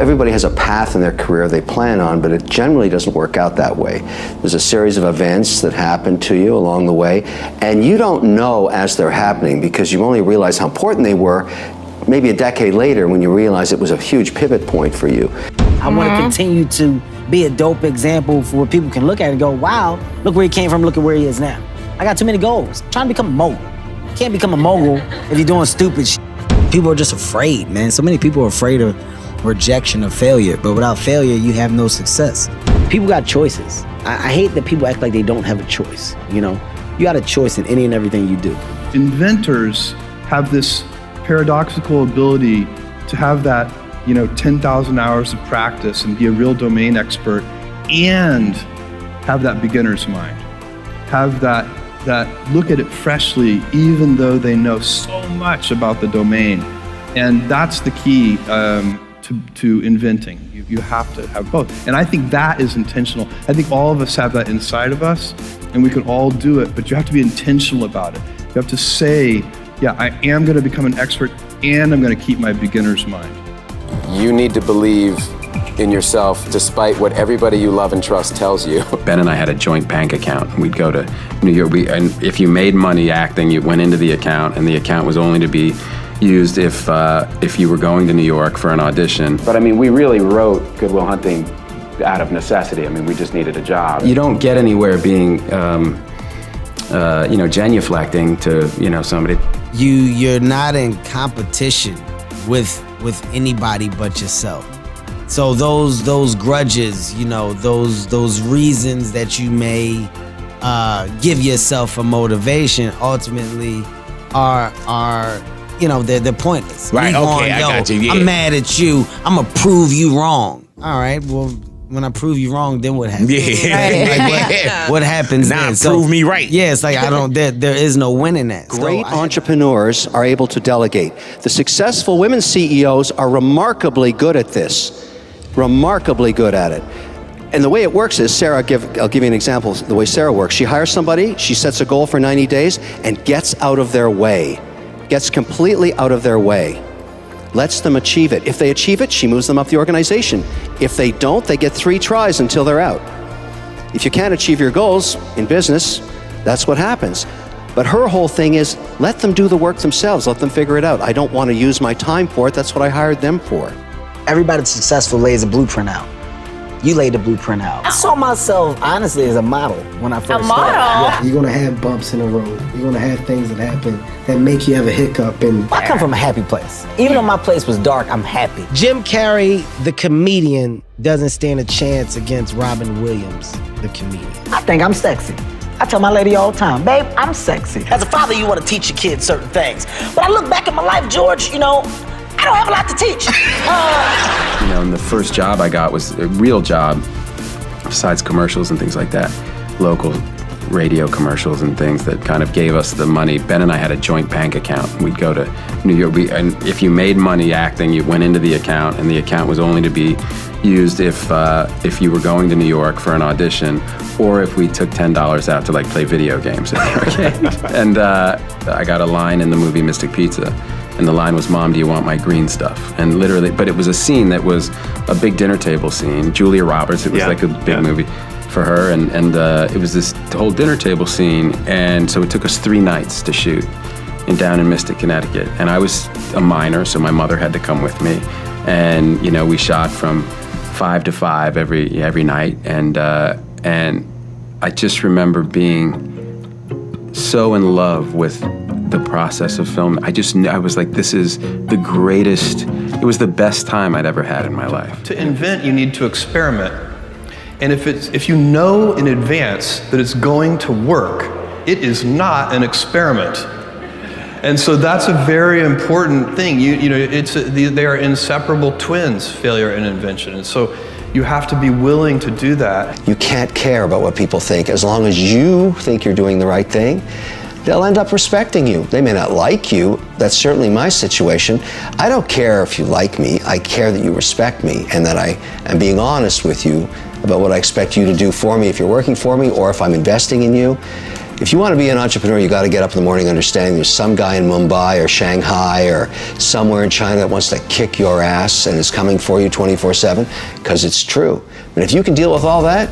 everybody has a path in their career they plan on, but it generally doesn't work out that way. There's a series of events that happen to you along the way, and you don't know as they're happening because you only realize how important they were maybe a decade later when you realize it was a huge pivot point for you. I want to continue to be a dope example for where people can look at it and go, wow, look where he came from, look at where he is now. I got too many goals. I'm trying to become a mogul. You can't become a mogul if you're doing stupid shit. People are just afraid, man. So many people are afraid of rejection or failure, but without failure, you have no success. People got choices. I hate that people act like they don't have a choice, you know? You got a choice in any and everything you do. Inventors have this paradoxical ability to have that, 10,000 hours of practice and be a real domain expert and have that beginner's mind. Have that look at it freshly, even though they know so much about the domain. And that's the key to inventing. You have to have both. And I think that is intentional. I think all of us have that inside of us, and we can all do it, but you have to be intentional about it. You have to say, yeah, I am going to become an expert, and I'm going to keep my beginner's mind. You need to believe in yourself despite what everybody you love and trust tells you. Ben and I had a joint bank account. We'd go to New York, and if you made money acting, you went into the account, and the account was only to be used if you were going to New York for an audition. But I mean, we really wrote Good Will Hunting out of necessity. I mean, we just needed a job. You don't get anywhere being, genuflecting to, somebody. You're not in competition with anybody but yourself. So those grudges, those reasons that you may give yourself for motivation ultimately are they're pointless. Right, okay, I got you, yeah. I'm mad at you. I'm gonna prove you wrong. All right, well, when I prove you wrong, then what happens? Yeah. What happens now? then? Prove me right. Yeah, it's like there is no win in that. Great entrepreneurs are able to delegate. The successful women CEOs are remarkably good at this. Remarkably good at it. And the way it works is, I'll give you an example of the way Sarah works. She hires somebody, she sets a goal for 90 days, and gets out of their way. Gets completely out of their way. Lets them achieve it. If they achieve it, she moves them up the organization. If they don't, they get 3 tries until they're out. If you can't achieve your goals in business, that's what happens. But her whole thing is, let them do the work themselves. Let them figure it out. I don't want to use my time for it. That's what I hired them for. Everybody that's successful lays a blueprint out. You laid the blueprint out. I saw myself, honestly, as a model when I first started. Yeah. You're gonna have bumps in the road. You're gonna have things that happen that make you have a hiccup. And I come from a happy place. Even though my place was dark, I'm happy. Jim Carrey, the comedian, doesn't stand a chance against Robin Williams, the comedian. I think I'm sexy. I tell my lady all the time, babe, I'm sexy. As a father, you want to teach your kids certain things. But I look back at my life, George, I don't have a lot to teach. And the first job I got was a real job, besides commercials and things like that, local radio commercials and things that kind of gave us the money. Ben and I had a joint bank account. We'd go to New York, and if you made money acting, you went into the account, and the account was only to be used if you were going to New York for an audition, or if we took $10 out to play video games at the arcade. And I got a line in the movie Mystic Pizza. And the line was, "Mom, do you want my green stuff?" And literally, but it was a scene that was a big dinner table scene. Julia Roberts, it was like a big movie for her. And it was this whole dinner table scene. And so it took us 3 nights to shoot down in Mystic, Connecticut. And I was a minor, so my mother had to come with me. And, we shot from 5 to 5 every night. And I just remember being so in love with the process of film. I just knew, I was like, this is the greatest, it was the best time I'd ever had in my life. To invent, you need to experiment. And if you know in advance that it's going to work, it is not an experiment. And so that's a very important thing. They are inseparable twins, failure and invention. And so you have to be willing to do that. You can't care about what people think. As long as you think you're doing the right thing, they'll end up respecting you. They may not like you. That's certainly my situation. I don't care if you like me. I care that you respect me and that I am being honest with you about what I expect you to do for me if you're working for me or if I'm investing in you. If you want to be an entrepreneur, you got to get up in the morning understanding there's some guy in Mumbai or Shanghai or somewhere in China that wants to kick your ass and is coming for you 24/7, because it's true. And if you can deal with all that,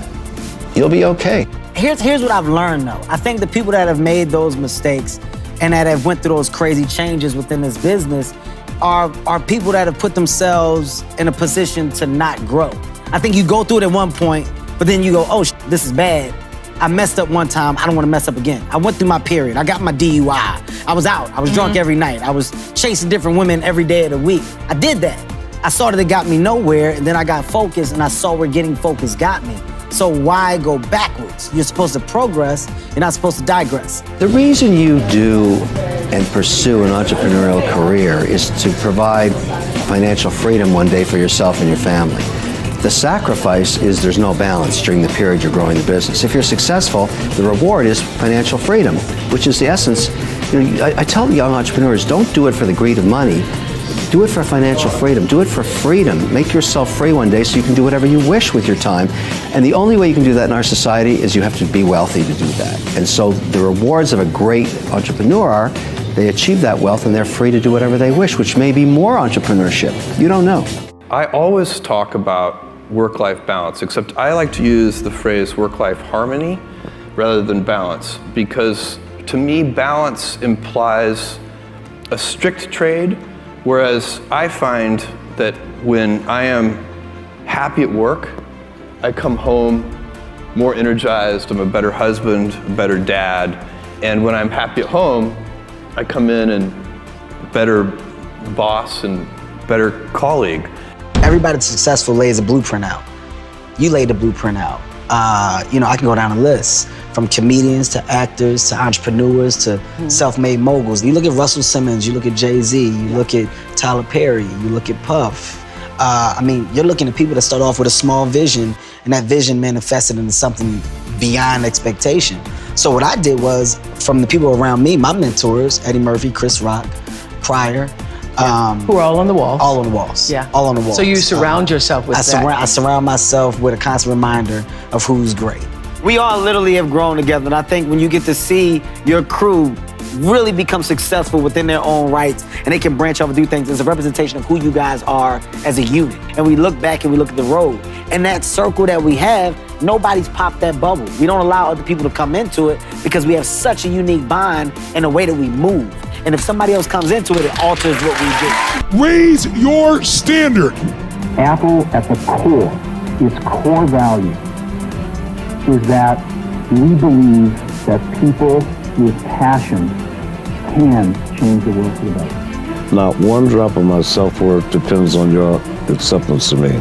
you'll be okay. Here's what I've learned though. I think the people that have made those mistakes and that have went through those crazy changes within this business are people that have put themselves in a position to not grow. I think you go through it at one point, but then you go, oh, this is bad. I messed up one time, I don't want to mess up again. I went through my period, I got my DUI. I was out, I was drunk every night. I was chasing different women every day of the week. I did that. I saw that it got me nowhere, and then I got focused, and I saw where getting focused got me. So why go backwards? You're supposed to progress, you're not supposed to digress. The reason you do and pursue an entrepreneurial career is to provide financial freedom one day for yourself and your family. The sacrifice is there's no balance during the period you're growing the business. If you're successful, the reward is financial freedom, which is the essence. I tell young entrepreneurs, don't do it for the greed of money. Do it for financial freedom. Do it for freedom. Make yourself free one day so you can do whatever you wish with your time. And the only way you can do that in our society is you have to be wealthy to do that. And so the rewards of a great entrepreneur are they achieve that wealth and they're free to do whatever they wish, which may be more entrepreneurship. You don't know. I always talk about work-life balance, except I like to use the phrase work-life harmony rather than balance, because to me, balance implies a strict trade, whereas I find that when I am happy at work, I come home more energized, I'm a better husband, a better dad, and when I'm happy at home, I come in and better boss and better colleague. Everybody that's successful lays a blueprint out. You laid the blueprint out. I can go down a list from comedians to actors to entrepreneurs to self-made moguls. You look at Russell Simmons, you look at Jay-Z, you look at Tyler Perry, you look at Puff. You're looking at people that start off with a small vision and that vision manifested into something beyond expectation. So what I did was, from the people around me, my mentors, Eddie Murphy, Chris Rock, Pryor, who are all on the walls. All on the walls. Yeah. All on the walls. So you surround yourself with that. I surround myself with a constant reminder of who's great. We all literally have grown together, and I think when you get to see your crew really become successful within their own rights and they can branch off and do things, it's a representation of who you guys are as a unit. And we look back and we look at the road. And that circle that we have, nobody's popped that bubble. We don't allow other people to come into it because we have such a unique bond in the way that we move. And if somebody else comes into it, it alters what we do. Raise your standard. Apple, at the core, its core value is that we believe that people with passion can change the world for the better. Not one drop of my self-worth depends on your acceptance of me.